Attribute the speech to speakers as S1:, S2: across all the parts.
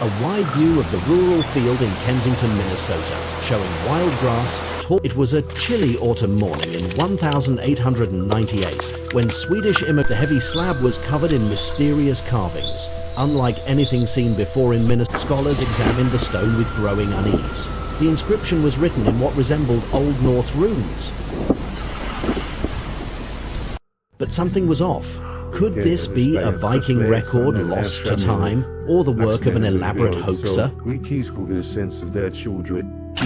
S1: A wide view of the rural field in Kensington, Minnesota, showing wild grass. It was a chilly autumn morning in 1898 when Swedish immigrant. The heavy slab was covered in mysterious carvings. Unlike anything seen before in Minnesota, scholars examined the stone with growing unease. The inscription was written in what resembled Old Norse runes. But something was off. Could this be a Viking record lost to time, or the work of an elaborate hoaxer? The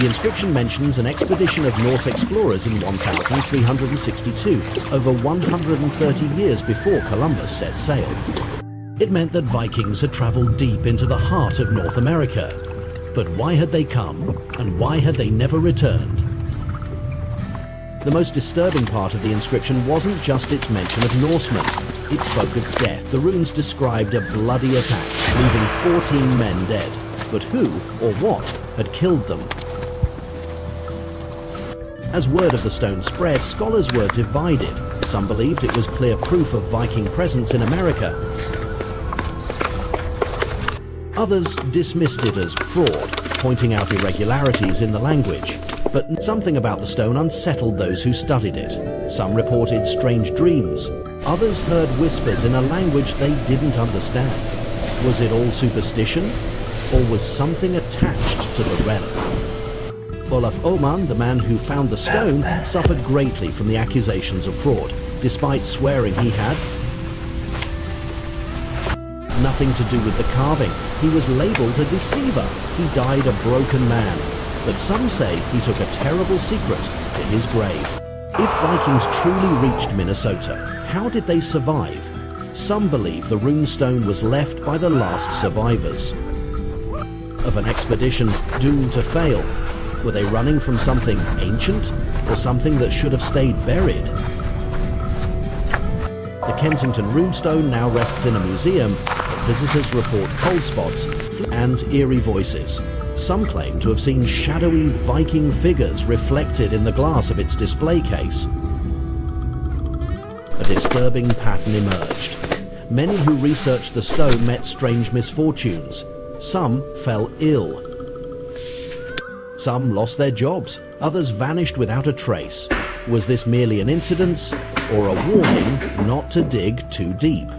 S1: inscription mentions an expedition of Norse explorers in 1362, over 130 years before Columbus set sail. It meant that Vikings had traveled deep into the heart of North America. But why had they come, and why had they never returned? The most disturbing part of the inscription wasn't just its mention of Norsemen. It spoke of death. The runes described a bloody attack, leaving 14 men dead. But who, or what, had killed them? As word of the stone spread, scholars were divided. Some believed it was clear proof of Viking presence in America. Others dismissed it as fraud, pointing out irregularities in the language. But something about the stone unsettled those who studied it. Some reported strange dreams. Others heard whispers in a language they didn't understand. Was it all superstition? Or was something attached to the relic? Olof Ohman, the man who found the stone, suffered greatly from the accusations of fraud, despite swearing he had nothing to do with the carving. He was labelled a deceiver. He died a broken man. But some say he took a terrible secret to his grave. If Vikings truly reached Minnesota, how did they survive? Some believe the runestone was left by the last survivors of an expedition doomed to fail. Were they running from something ancient, or something that should have stayed buried? The Kensington runestone now rests in a museum, but visitors report cold spots and eerie voices. Some claim to have seen shadowy Viking figures reflected in the glass of its display case. A disturbing pattern emerged. Many who researched the stone met strange misfortunes. Some fell ill. Some lost their jobs. Others vanished without a trace. Was this merely an incident, or a warning not to dig too deep?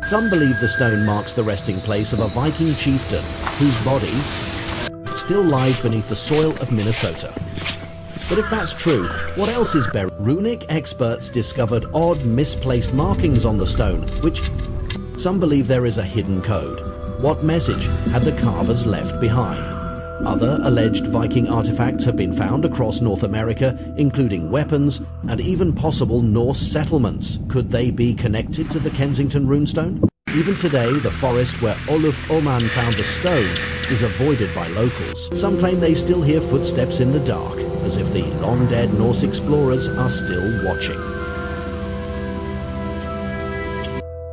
S1: Some believe the stone marks the resting place of a Viking chieftain whose body still lies beneath the soil of Minnesota. But if that's true, what else is buried? Runic experts discovered odd misplaced markings on the stone, which some believe there is a hidden code. What message had the carvers left behind? Other alleged Viking artifacts have been found across North America, including weapons and even possible Norse settlements. Could they be connected to the Kensington runestone? Even today, the forest where Olof Ohman found the stone is avoided by locals. Some claim they still hear footsteps in the dark, as if the long-dead Norse explorers are still watching.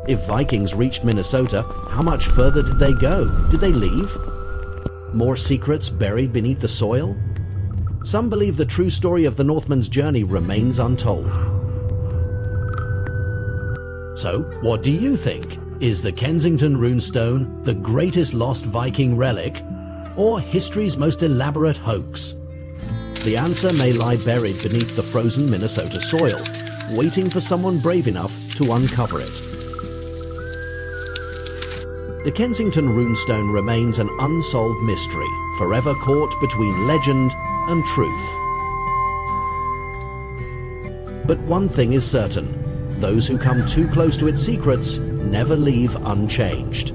S1: If Vikings reached Minnesota, how much further did they go? Did they leave? More secrets buried beneath the soil? Some believe the true story of the Northmen's journey remains untold. So, what do you think? Is the Kensington runestone the greatest lost Viking relic, or history's most elaborate hoax? The answer may lie buried beneath the frozen Minnesota soil, waiting for someone brave enough to uncover it. The Kensington runestone remains an unsolved mystery, forever caught between legend and truth. But one thing is certain: those who come too close to its secrets never leave unchanged.